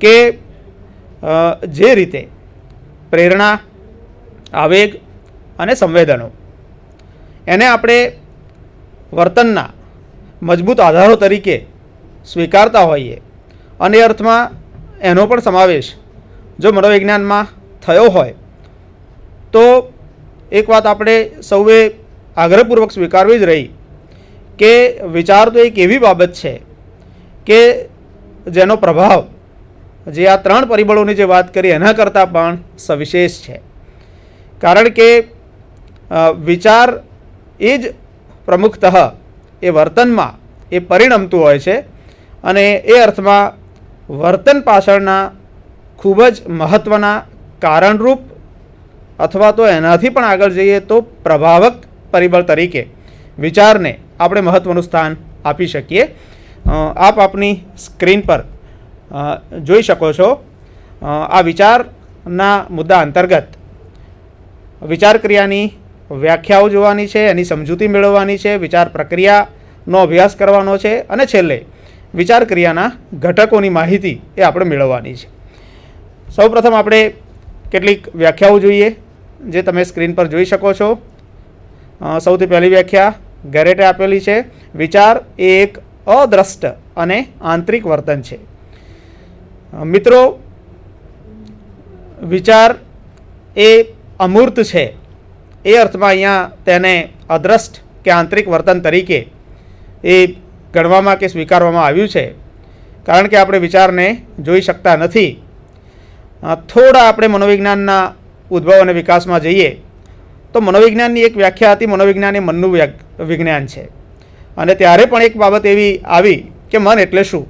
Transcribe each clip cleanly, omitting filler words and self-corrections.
કે જે રીતે પ્રેરણા, આવેગ અને સંવેદનો એને આપણે વર્તનના મજબૂત આધારો તરીકે સ્વીકારતા હોઈએ અને એ અર્થમાં એનો પણ સમાવેશ જો મનોવિજ્ઞાનમાં થયો હોય તો એક વાત આપણે સૌએ આગ્રહપૂર્વક સ્વીકારવી જ રહી કે વિચાર તો એક એવી બાબત છે કે જેનો પ્રભાવ જે આ 3 પરિબળોની જે વાત કરી એના કરતાં પણ સવિશેષ છે. કારણ કે વિચાર એ જ પ્રમુખતઃ એ વર્તનમાં એ પરિણમતું હોય છે અને એ અર્થમાં વર્તન પાછળના ખૂબ જ મહત્ત્વના કારણરૂપ અથવા તો એનાથી પણ આગળ જઈએ તો પ્રભાવક પરિબળ તરીકે વિચારને આપણે મહત્ત્વનું સ્થાન આપી શકીએ. આપ આપની સ્ક્રીન પર જોઈ શકો છો. આ વિચારના મુદ્દા અંતર્ગત વિચાર ક્રિયાની વ્યાખ્યાઓ જોવાની છે, એની સમજૂતી મેળવવાની છે, વિચાર પ્રક્રિયાનો અભ્યાસ કરવાનો છે અને છેલ્લે વિચાર ક્રિયાના ઘટકોની માહિતી એ આપણે મેળવવાની છે. સૌપ્રથમ આપણે કેટલીક વ્યાખ્યાઓ જોઈએ જે તમે સ્ક્રીન પર જોઈ શકો છો. સૌથી પહેલી વ્યાખ્યા ગેરેટે આપેલી છે. વિચાર એ એક અદ્રષ્ટ અને આંતરિક વર્તન છે. મિત્રો, વિચાર એ અમૂર્ત છે એ અર્થમાં અહીંયા તેને અદ્રષ્ટ કે આંતરિક વર્તન તરીકે એ ગણવામાં કે સ્વીકારવામાં આવ્યું છે કારણ કે આપણે વિચારને જોઈ શકતા નથી. થોડા આપણે મનોવિજ્ઞાનના ઉદ્ભવ અને વિકાસમાં જઈએ તો મનોવિજ્ઞાનની એક વ્યાખ્યા હતી મનોવિજ્ઞાન એ મનનું વિજ્ઞાન છે અને ત્યારે પણ એક બાબત એવી આવી કે મન એટલે શું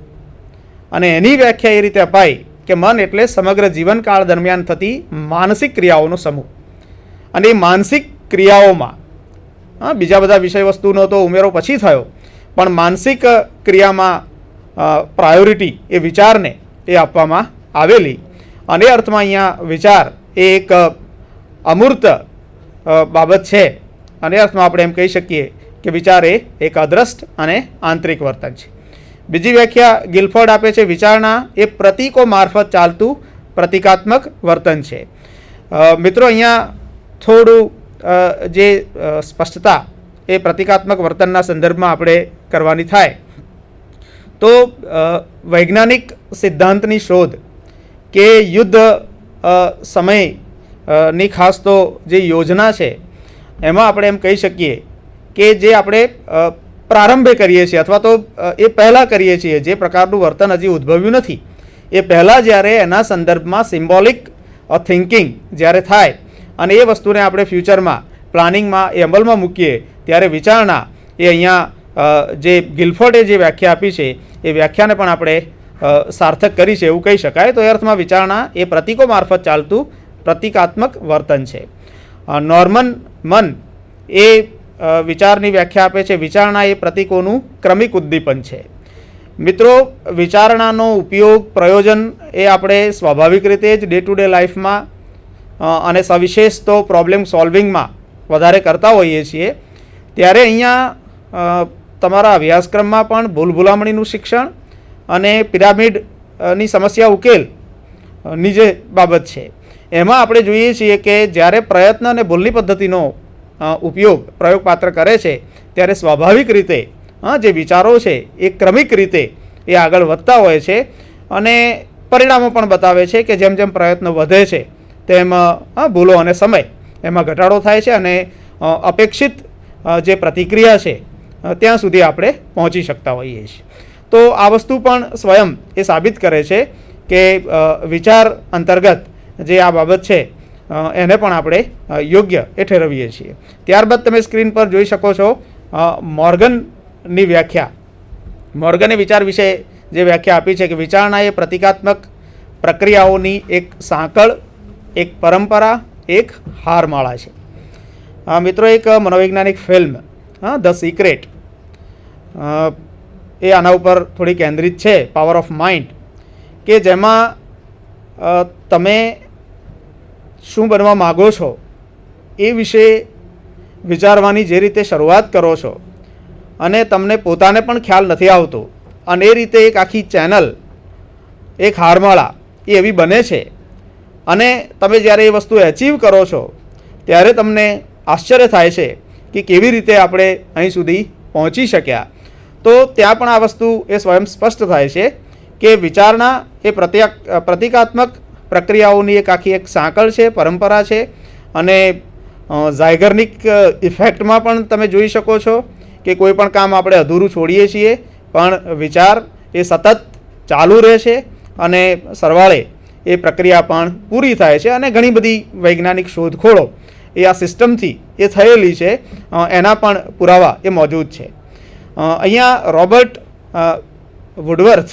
અને એની વ્યાખ્યા એ રીતે અપાઈ કે મન એટલે સમગ્ર જીવનકાળ દરમિયાન થતી માનસિક ક્રિયાઓનો સમૂહ અને એ માનસિક ક્રિયાઓમાં બીજા બધા વિષય વસ્તુનો તો ઉમેરો પછી થયો પણ માનસિક ક્રિયામાં પ્રાયોરિટી એ વિચારને એ આપવામાં આવેલી અને એ અર્થમાં અહીંયા વિચાર એ એક અમૂર્ત બાબત છે અને એ અર્થમાં આપણે એમ કહી શકીએ કે વિચાર એ એક અદ્રષ્ટ અને આંતરિક વર્તન છે. બીજી વ્યાખ્યા ગિલફોર્ડ આપે છે. વિચારણા એ પ્રતીકો મારફત ચાલતું પ્રતિકાત્મક વર્તન છે. મિત્રો, અહીંયા થોડું જે સ્પષ્ટતા એ પ્રતિકાત્મક વર્તનના સંદર્ભમાં આપણે કરવાની થાય તો વૈજ્ઞાનિક સિદ્ધાંતની શોધ કે યુદ્ધ સમયની ખાસ તો જે યોજના છે એમાં આપણે એમ કહી શકીએ કે જે આપણે પ્રારંભે કરીએ છીએ અથવા તો એ પહેલાં કરીએ છીએ જે પ્રકારનું વર્તન હજી ઉદ્ભવ્યું નથી એ પહેલાં જ્યારે એના સંદર્ભમાં સિમ્બોલિક થિંકિંગ જ્યારે થાય અને એ વસ્તુને આપણે ફ્યુચરમાં પ્લાનિંગમાં એ અમલમાં મૂકીએ ત્યારે વિચારણા એ અહીંયા જે ગિલફોર્ડે જે વ્યાખ્યા આપી છે એ વ્યાખ્યાને પણ આપણે સાર્થક કરી છે એવું કહી શકાય. તો એ અર્થમાં વિચારણા એ પ્રતીકો મારફત ચાલતું પ્રતિકાત્મક વર્તન છે. નોર્મન મન એ વિચારની વ્યાખ્યા આપે છે. વિચારણા એ પ્રતીકોનું ક્રમિક ઉદ્દીપન છે. મિત્રો, વિચારણાનો ઉપયોગ પ્રયોજન એ આપણે સ્વાભાવિક રીતે જ ડે ટુ ડે લાઈફમાં અને સવિશેષ તો પ્રોબ્લેમ સોલ્વિંગમાં વધારે કરતા હોઈએ છીએ ત્યારે અહીંયા તમારા અભ્યાસક્રમમાં પણ ભૂલભુલામણીનું શિક્ષણ અને પિરામિડની સમસ્યા ઉકેલની જે બાબત છે એમાં આપણે જોઈએ છીએ કે જ્યારે પ્રયત્ન અને ભૂલની પદ્ધતિનો ઉપયોગ પ્રયોગપાત્ર કરે છે ત્યારે સ્વાભાવિક રીતે જે વિચારો છે એ ક્રમિક રીતે એ આગળ વધતા હોય છે અને પરિણામો પણ બતાવે છે કે જેમ જેમ પ્રયત્નો વધે છે તેમ ભૂલો અને સમય એમાં ઘટાડો થાય છે અને અપેક્ષિત જે પ્રતિક્રિયા છે ત્યાં સુધી આપણે પહોંચી શકતા હોઈએ છીએ. તો આ વસ્તુ પણ સ્વયં એ સાબિત કરે છે કે વિચાર અંતર્ગત જે આ બાબત છે એને પણ આપણે યોગ્ય એ ઠેરવીએ છીએ. ત્યારબાદ તમે સ્ક્રીન પર જોઈ શકો છો મોર્ગનની વ્યાખ્યા. મોર્ગને વિચાર વિશે જે વ્યાખ્યા આપી છે કે વિચારણા એ પ્રતિકાત્મક પ્રક્રિયાઓની એક સાંકળ, એક પરંપરા, એક હારમાળા છે. મિત્રો, એક મનોવૈજ્ઞાનિક ફિલ્મ ધ સિક્રેટ એ આના ઉપર થોડી કેન્દ્રિત છે, પાવર ઓફ માઇન્ડ, કે જેમાં તમે શું બનવા માગો છો એ વિશે વિચારવાની જે રીતે શરૂઆત કરો છો અને તમને પોતાને પણ ખ્યાલ નથી આવતો અને એ રીતે એક આખી ચેનલ, એક હારમાળા એ એવી બને છે અને તમે જ્યારે એ વસ્તુ એચીવ કરો છો ત્યારે તમને આશ્ચર્ય થાય છે કે કેવી રીતે આપણે અહીં સુધી પહોંચી શક્યા. તો ત્યાં પણ આ વસ્તુ એ સ્વયં સ્પષ્ટ થાય છે કે વિચારણા એ પ્રતિકાત્મક પ્રક્રિયાઓની એક સાંકળ છે, પરંપરા છે. અને ઝાયગર્નિક ઇફેક્ટમાં પણ તમે જોઈ શકો છો કે કોઈ પણ કામ આપણે અધૂરું છોડીએ છીએ પણ વિચાર એ સતત ચાલુ રહે છે અને સરવાળે એ પ્રક્રિયા પણ પૂરી થાય છે. અને ઘણી બધી વૈજ્ઞાનિક શોધખોળો એ આ સિસ્ટમથી એ થયેલી છે, એના પણ પુરાવા એ મોજૂદ છે. અહીંયા રોબર્ટ વુડવર્થ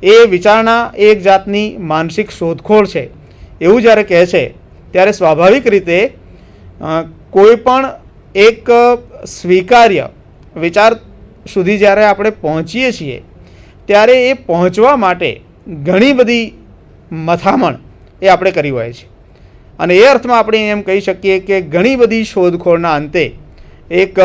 એ વિચારણા એક જાતની માનસિક શોધખોળ છે એવું જ્યારે કહે છે ત્યારે સ્વાભાવિક રીતે કોઈ પણ એક સ્વીકાર્ય વિચાર સુધી જ્યારે આપણે પહોંચીએ છીએ ત્યારે એ પહોંચવા માટે ઘણી બધી મથામણ એ આપણે કરી હોય છે. અને એ અર્થમાં આપણે એમ કહી શકીએ કે ઘણી બધી શોધખોળના અંતે એક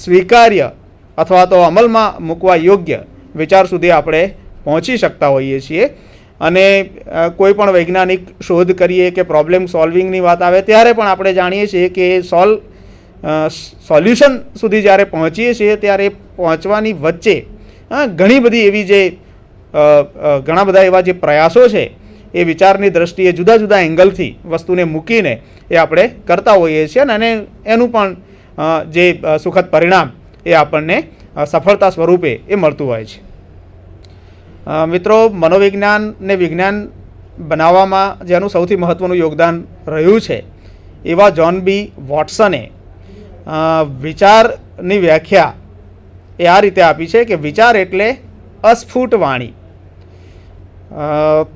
સ્વીકાર્ય અથવા તો અમલમાં મૂકવા યોગ્ય વિચાર સુધી આપણે પહોંચી શકતા હોઈએ છીએ. અને કોઈ પણ વૈજ્ઞાનિક શોધ કરીએ કે પ્રોબ્લેમ સોલ્વિંગની વાત આવે ત્યારે પણ આપણે જાણીએ છીએ કે સોલ્યુશન સુધી જ્યારે પહોંચીએ છીએ ત્યારે પહોંચવાની વચ્ચે ઘણી બધી એવી જે ઘણા બધા એવા જે પ્રયાસો છે એ વિચારની દ્રષ્ટિએ જુદા જુદા એંગલથી વસ્તુને મૂકીને એ આપણે કરતા હોઈએ છીએ અને એનું પણ જે સુખદ પરિણામ એ આપણને સફળતા સ્વરૂપે એ મળતું હોય છે. મિત્રો, મનોવિજ્ઞાનને વિજ્ઞાન બનાવવામાં જેનું સૌથી મહત્ત્વનું યોગદાન રહ્યું છે એવા જ્હોન બી વોટસને વિચારની વ્યાખ્યા એ આ રીતે આપી છે કે વિચાર એટલે અસ્ફુટ વાણી.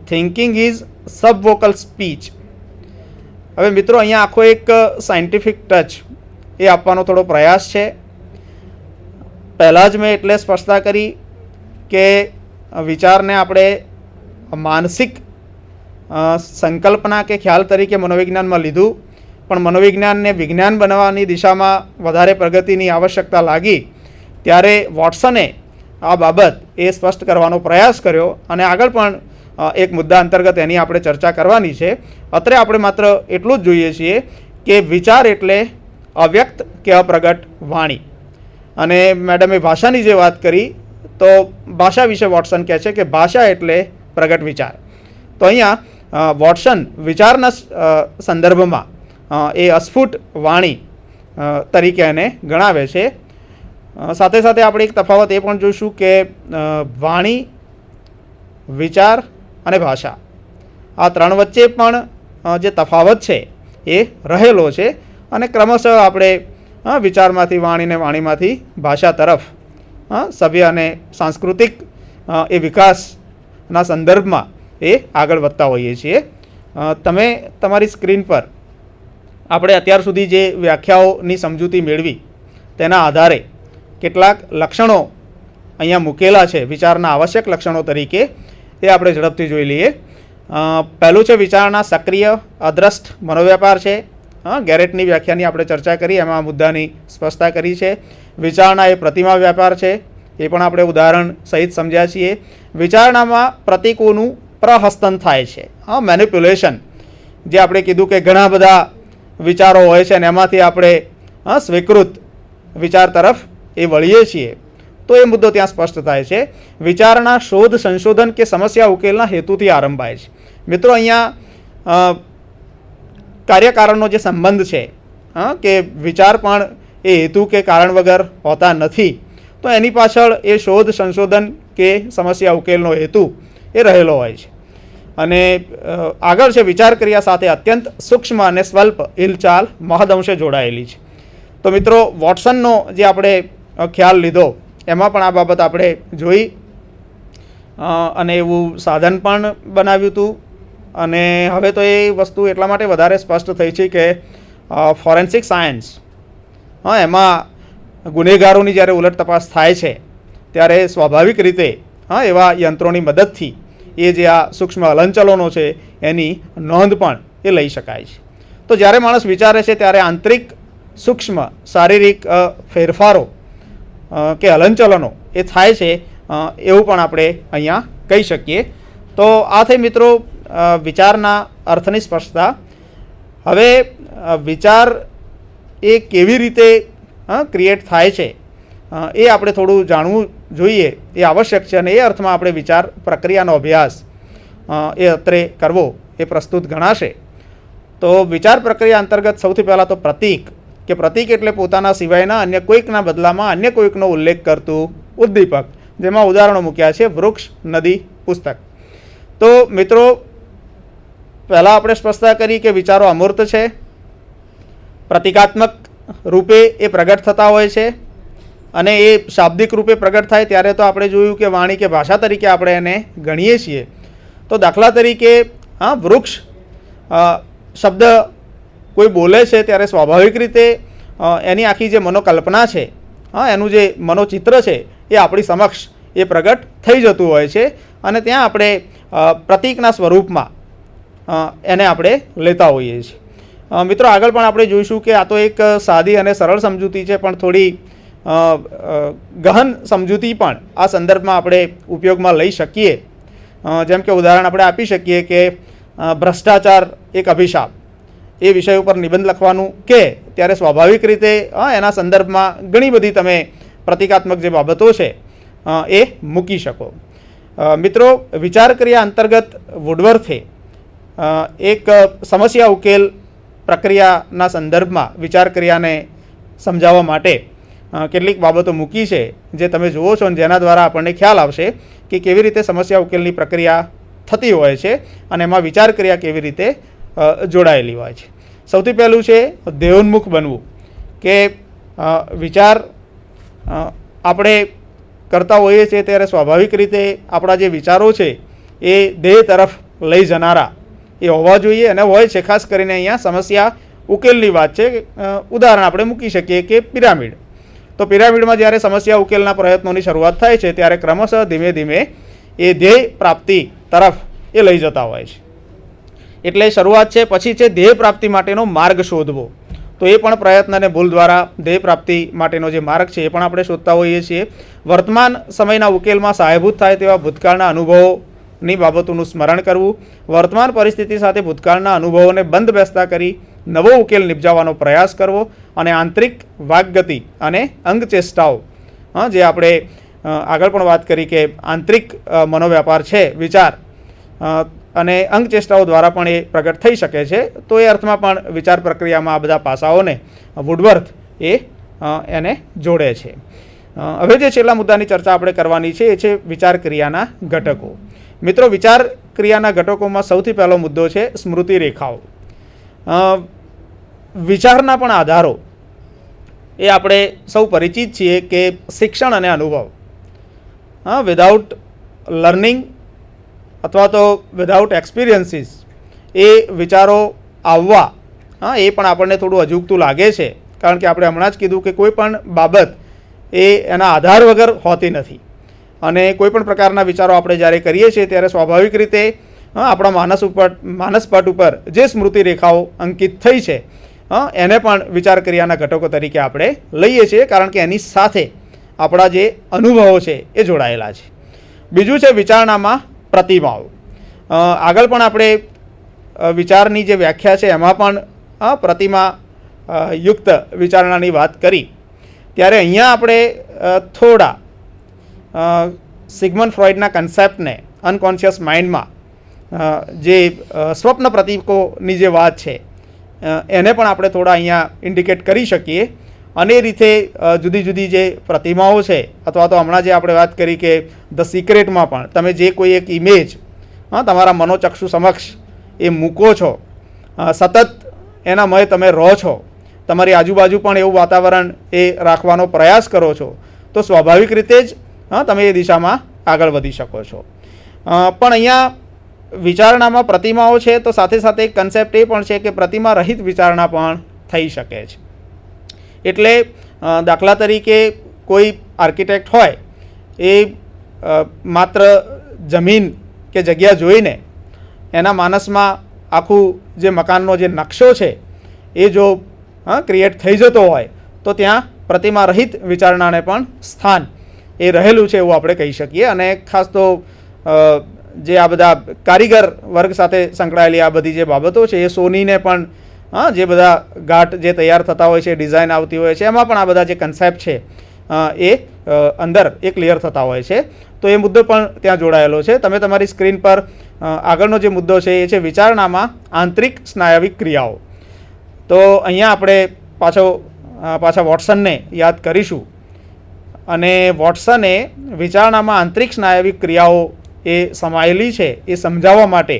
Thinking is subvocal speech. હવે મિત્રો, અહીંયા આખો એક સાયન્ટિફિક ટચ એ આપવાનો થોડો પ્રયાસ છે. પહેલાં જ મેં એટલે સ્પષ્ટતા કરી કે વિચારને આપણે માનસિક સંકલ્પના કે ખ્યાલ તરીકે મનોવિજ્ઞાનમાં લીધું, પણ મનોવિજ્ઞાનને વિજ્ઞાન બનાવવાની દિશામાં વધારે પ્રગતિની આવશ્યકતા લાગી ત્યારે વોટસને આ બાબત એ સ્પષ્ટ કરવાનો પ્રયાસ કર્યો અને આગળ પણ એક મુદ્દા અંતર્ગત એની આપણે ચર્ચા કરવાની છે. અત્રે આપણે માત્ર એટલું જ જોઈએ છીએ કે વિચાર એટલે અવ્યક્ત કે અપ્રગટ વાણી. અને મેડમે ભાષાની જે વાત કરી તો ભાષા વિશે વોટસન કહે છે કે ભાષા એટલે પ્રગટ વિચાર. તો અહીંયા વોટસન વિચારના સંદર્ભમાં એ અસ્ફુટ વાણી તરીકે એને ગણાવે છે. સાથે સાથે આપણે એક તફાવત એ પણ જોઈશું કે વાણી, વિચાર અને ભાષા આ ત્રણ વચ્ચે પણ જે તફાવત છે એ રહેલો છે અને ક્રમશઃ આપણે વિચારમાંથી વાણીને વાણીમાંથી ભાષા તરફ સભ્ય અને સાંસ્કૃતિક એ વિકાસના સંદર્ભમાં એ આગળ વધતા હોઈએ છીએ. તમે તમારી સ્ક્રીન પર આપણે અત્યાર સુધી જે વ્યાખ્યાઓની સમજૂતી મેળવી તેના આધારે કેટલાક લક્ષણો અહીંયા મૂકેલા છે વિચારના આવશ્યક લક્ષણો તરીકે, એ આપણે ઝડપથી જોઈ લઈએ. પહેલું છે વિચારના સક્રિય અદ્રષ્ટ મનોવ્યાપાર છે. ગેરેટની વ્યાખ્યાની આપણે ચર્ચા કરી, એમાં આ મુદ્દાની સ્પષ્ટતા કરી છે. વિચારણા એ પ્રતિમા વ્યાપાર છે, એ પણ આપણે ઉદાહરણ સહિત સમજ્યા છીએ. વિચારણામાં પ્રતીકોનું પ્રહસ્તન થાય છે, મેનિપ્યુલેશન. જે આપણે કીધું કે ઘણા બધા વિચારો હોય છે અને એમાંથી આપણે સ્વીકૃત વિચાર તરફ એ વળીએ છીએ, તો એ મુદ્દો ત્યાં સ્પષ્ટ થાય છે. વિચારણા શોધ, સંશોધન કે સમસ્યા ઉકેલના હેતુથી આરંભાય છે. મિત્રો, અહીંયા કાર્યકારણનો જે સંબંધ છે કે વિચાર પણ એ હેતુ કે કારણ વગર હોતા નથી, તો એની પાછળ એ શોધ, સંશોધન કે સમસ્યા ઉકેલનો હેતુ એ રહેલો હોય છે. અને આગળ છે વિચાર ક્રિયા સાથે અત્યંત સૂક્ષ્મ અને સ્વલ્પ હિલચાલ મહદઅંશે જોડાયેલી છે. તો મિત્રો, વોટસનનો જે આપણે ખ્યાલ લીધો એમાં પણ આ બાબત આપણે જોઈ અને એવું સાધન પણ બનાવ્યું હતું. અને હવે તો એ વસ્તુ એટલા માટે વધારે સ્પષ્ટ થઈ છે કે ફોરેન્સિક સાયન્સ એમાં ગુનેગારોની જ્યારે ઉલટ તપાસ થાય છે ત્યારે સ્વાભાવિક રીતે એવા યંત્રોની મદદથી એ જે આ સૂક્ષ્મ હલનચલનો છે એની નોંધ પણ એ લઈ શકાય છે. તો જ્યારે માણસ વિચારે છે ત્યારે આંતરિક સૂક્ષ્મ શારીરિક ફેરફારો કે હલનચલનો એ થાય છે એવું પણ આપણે અહીંયા કહી શકીએ. તો આ થઈ મિત્રો વિચારના અર્થની સ્પષ્ટતા. હવે વિચાર એ કેવી રીતે ક્રિએટ થાય છે એ આપણે થોડું જાણવું જોઈએ, એ આવશ્યક છે. અને એ અર્થમાં આપણે વિચાર પ્રક્રિયાનો અભ્યાસ એ અત્રે કરવો એ પ્રસ્તુત ગણાશે. તો વિચાર પ્રક્રિયા અંતર્ગત સૌથી પહેલાં તો પ્રતીક, કે પ્રતીક એટલે પોતાના સિવાયના અન્ય કોઈકના બદલામાં અન્ય કોઈકનો ઉલ્લેખ કરતું ઉદ્દીપક, જેમાં ઉદાહરણો મૂક્યા છે વૃક્ષ, નદી, પુસ્તક. તો મિત્રો, પહેલાં આપણે સ્પષ્ટતા કરી કે વિચારો અમૂર્ત છે, પ્રતિકાત્મક રૂપે એ પ્રગટ થતા હોય છે, અને એ શાબ્દિક રૂપે પ્રગટ થાય ત્યારે તો આપણે જોયું કે વાણી કે ભાષા તરીકે આપણે એને ગણીએ છીએ. તો દાખલા તરીકે વૃક્ષ શબ્દ કોઈ બોલે છે ત્યારે સ્વાભાવિક રીતે એની આખી જે મનોકલ્પના છે, એનું જે મનોચિત્ર છે એ આપણી સમક્ષ એ પ્રગટ થઈ જતું હોય છે, અને ત્યાં આપણે પ્રતીકના સ્વરૂપમાં એને આપણે લેતા હોઈએ છીએ. મિત્રો, આગળ પણ આપણે જોઈશું કે આ તો એક સાદી અને સરળ સમજૂતી છે, પણ થોડી ગહન સમજૂતી પણ આ સંદર્ભમાં આપણે ઉપયોગમાં લઈ શકીએ. જેમ કે ઉદાહરણ આપણે આપી શકીએ કે ભ્રષ્ટાચાર એક અભિશાપ, એ વિષય ઉપર નિબંધ લખવાનું કે ત્યારે સ્વાભાવિક રીતે એના સંદર્ભમાં ઘણી બધી તમે પ્રતિકાત્મક જે બાબતો છે એ મૂકી શકો. મિત્રો, વિચાર ક્રિયા અંતર્ગત વુડવર્થે એક સમસ્યા ઉકેલ પ્રક્રિયાના સંદર્ભમાં વિચાર ક્રિયાને સમજાવવા માટે કેટલીક બાબતો મૂકી છે, જે તમે જુઓ છો, અને જેના દ્વારા આપણને ખ્યાલ આવશે કે કેવી રીતે સમસ્યા ઉકેલની પ્રક્રિયા થતી હોય છે અને એમાં વિચાર ક્રિયા કેવી રીતે જોડાયેલી હોય છે. સૌથી પહેલું છે ધ્યેયોન્મુખ બનવું, કે વિચાર આપણે કરતા હોઈએ છીએ ત્યારે સ્વાભાવિક રીતે આપણા જે વિચારો છે એ ધ્યેય તરફ લઈ જનારા એ હોવા જોઈએ, અને હોય છે. ખાસ કરીને અહીંયા સમસ્યા ઉકેલની વાત છે. ઉદાહરણ આપણે મૂકી શકીએ કે પિરામિડ. તો પિરામિડમાં જ્યારે સમસ્યા ઉકેલના પ્રયત્નોની શરૂઆત થાય છે ત્યારે ક્રમશઃ ધીમે ધીમે એ ધ્યેય પ્રાપ્તિ તરફ એ લઈ જતા હોય છે. એટલે શરૂઆત છે, પછી છે ધ્યેય પ્રાપ્તિ માટેનો માર્ગ શોધવો. તો એ પણ પ્રયત્ન અને ભૂલ દ્વારા ધ્યેય પ્રાપ્તિ માટેનો જે માર્ગ છે એ પણ આપણે શોધતા હોઈએ છીએ. વર્તમાન સમયના ઉકેલમાં સહાયભૂત થાય તેવા ભૂતકાળના અનુભવોની બાબતોનું સ્મરણ કરવું, વર્તમાન પરિસ્થિતિ સાથે ભૂતકાળના અનુભવોને બંધ બેસતા કરી નવો ઉકેલ નિપજાવવાનો પ્રયાસ કરવો, અને આંતરિક વાકગતિ અને અંગચેષ્ટાઓ, જે આપણે આગળ પણ વાત કરી કે આંતરિક મનોવ્યાપાર છે વિચાર, અને અંગચેષ્ટાઓ દ્વારા પણ એ પ્રગટ થઈ શકે છે. તો એ અર્થમાં પણ વિચાર પ્રક્રિયામાં આ બધા પાસાઓને વુડવર્થ એને જોડે છે. હવે જે છેલ્લા મુદ્દાની ચર્ચા આપણે કરવાની છે એ છે વિચાર ક્રિયાના ઘટકો. મિત્રો, વિચાર ક્રિયાના ઘટકોમાં સૌથી પહેલો મુદ્દો છે સ્મૃતિ રેખાઓ. વિચારના પણ આધારો એ આપણે સૌ પરિચિત છીએ કે શિક્ષણ અને અનુભવ. વિધાઉટ લર્નિંગ અથવા તો વિધાઉટ એક્સપિરિયન્સીસ એ વિચારો આવવા એ પણ આપણને થોડું અજુગતું લાગે છે, કારણ કે આપણે હમણાં જ કીધું કે કોઈ પણ બાબત એ એના આધાર વગર હોતી નથી. અને કોઈ પણ પ્રકારના વિચારો આપણે જ્યારે કરીએ છીએ ત્યારે સ્વાભાવિક રીતે આપણા માનસપટ ઉપર જે સ્મૃતિ રેખાઓ અંકિત થઈ છે એને પણ વિચાર ક્રિયાના ઘટકો તરીકે આપણે લઈએ છીએ, કારણ કે એની સાથે આપણા જે અનુભવો છે એ જોડાયેલા છે. બીજું છે વિચારણામાં પ્રતિમાઓ. આગળ પણ આપણે વિચારની જે વ્યાખ્યા છે એમાં પણ પ્રતિમા યુક્ત વિચારણાની વાત કરી. ત્યારે અહીંયા આપણે થોડા સિગમન્ડ ફ્રોઈડના કન્સેપ્ટને અનકોન્શિયસ માઇન્ડમાં જે સ્વપ્ન પ્રતીકોની જે વાત છે એને પણ આપણે થોડા અહીંયા ઇન્ડિકેટ કરી શકીએ. અને એ રીતે જુદી જુદી જે પ્રતિમાઓ છે, અથવા તો હમણાં જે આપણે વાત કરી કે ધ સિક્રેટમાં પણ તમે જે કોઈ એક ઇમેજ તમારા મનોચક્ષુ સમક્ષ એ મૂકો છો, સતત એનામય તમે રહો છો, તમારી આજુબાજુ પણ એવું વાતાવરણ એ રાખવાનો પ્રયાસ કરો છો, તો સ્વાભાવિક રીતે જ તમે એ દિશામાં આગળ વધી શકો છો. પણ અહીંયા વિચારણામાં પ્રતિમાઓ છે, તો સાથે સાથે એક કન્સેપ્ટ એ પણ છે કે પ્રતિમા રહિત વિચારણા પણ થઈ શકે છે. એટલે દાખલા તરીકે કોઈ આર્કિટેક્ટ હોય એ માત્ર જમીન કે જગ્યા જોઈને એના માનસમાં આખું જે મકાનનો જે નકશો છે એ જો ક્રિએટ થઈ જતો હોય તો ત્યાં પ્રતિમા રહિત વિચારણાને પણ સ્થાન એ રહેલું છે એવું આપણે કહી શકીએ. અને ખાસ તો જે આ બધા કારીગર વર્ગ સાથે સંકળાયેલી આ બધી જે બાબતો છે એ સોનીને પણ જે બધા ઘાટ જે તૈયાર થતા હોય છે, ડિઝાઇન આવતી હોય છે, એમાં પણ આ બધા જે કન્સેપ્ટ છે એ અંદર એ ક્લિયર થતા હોય છે. તો એ મુદ્દો પણ ત્યાં જોડાયેલો છે. તમે તમારી સ્ક્રીન પર આગળનો જે મુદ્દો છે એ છે વિચારણામાં આંતરિક સ્નાયવિક ક્રિયાઓ. તો અહીંયા આપણે પાછા વોટસનને યાદ કરીશું અને વોટસને વિચારણામાં આંતરિક સ્નાયવિક ક્રિયાઓ એ સમાયેલી છે એ સમજાવવા માટે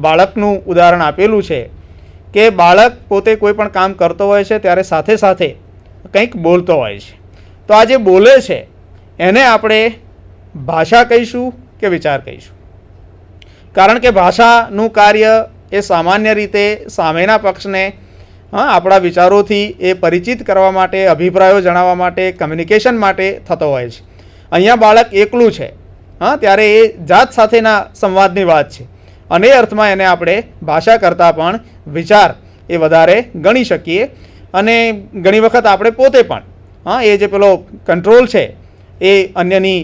બાળકનું ઉદાહરણ આપેલું છે કે બાળક પોતે કોઈ પણ કામ કરતો હોય છે ત્યારે સાથે સાથે કંઈક બોલતો હોય છે. તો આ જે બોલે છે એને આપણે ભાષા કહીશું કે વિચાર કહીશું? કારણ કે ભાષાનું કાર્ય એ સામાન્ય રીતે સામેના પક્ષને આપણા વિચારોથી એ પરિચિત કરવા માટે, અભિપ્રાયો જણાવવા માટે, કમ્યુનિકેશન માટે થતો હોય છે. અહીંયા બાળક એકલું છે ત્યારે એ જાત સાથેના સંવાદની વાત છે અને એ અર્થમાં એને આપણે ભાષા કરતાં પણ વિચાર એ વધારે ગણી શકીએ. અને ઘણી વખત આપણે પોતે પણ એ જે પેલો કંટ્રોલ છે એ અન્યની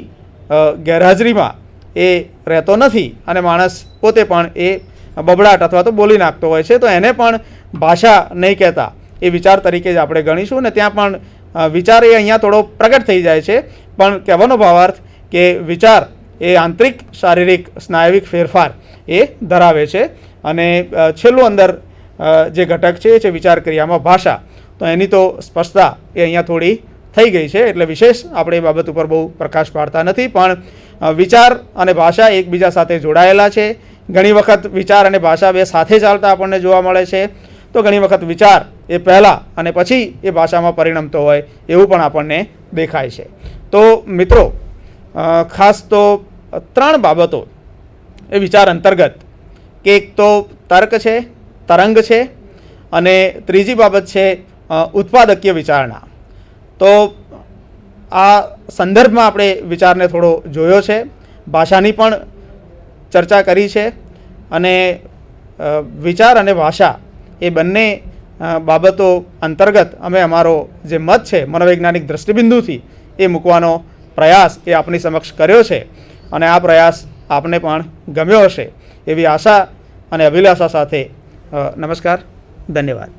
ગેરહાજરીમાં એ રહેતો નથી અને માણસ પોતે પણ એ બબડાટ અથવા તો બોલી નાખતો હોય છે. તો એને પણ ભાષા નહીં કહેતા એ વિચાર તરીકે જ આપણે ગણીશું. ને ત્યાં પણ વિચાર એ અહીંયા થોડો પ્રગટ થઈ જાય છે, પણ કહેવાનો ભાવાર્થ કે વિચાર એ આંતરિક શારીરિક સ્નાયવિક ફેરફાર એ ધરાવે છે. અને છેલ્લું અંદર જે ઘટક છે એ છે વિચાર ક્રિયામાં ભાષા. તો એની તો સ્પષ્ટતા એ અહીંયા થોડી થઈ ગઈ છે, એટલે વિશેષ આપણે એ બાબત ઉપર બહુ પ્રકાશ પાડતા નથી. પણ વિચાર અને ભાષા એકબીજા સાથે જોડાયેલા છે. ઘણી વખત વિચાર અને ભાષા બે સાથે ચાલતા આપણને જોવા મળે છે. તો ઘણી વખત વિચાર એ પહેલાં અને પછી એ ભાષામાં પરિણમતો હોય એવું પણ આપણને દેખાય છે. તો મિત્રો, ખાસ તો 3 બાબતો એ વિચાર અંતર્ગત, કે એક તો તર્ક છે, તરંગ છે અને ત્રીજી બાબત છે ઉત્પાદકીય વિચારણા. તો આ સંદર્ભમાં આપણે વિચારને થોડો જોયો છે, ભાષાની પણ ચર્ચા કરી છે અને વિચાર અને ભાષા એ બંને બાબતો અંતર્ગત અમે અમારો જે મત છે મનોવૈજ્ઞાનિક દૃષ્ટિબિંદુથી એ મૂકવાનો પ્રયાસ એ આપની સમક્ષ કર્યો છે. અને આ પ્રયાસ આપને પણ ગમ્યો હશે એવી આશા અને અભિલાષા સાથે નમસ્કાર, ધન્યવાદ.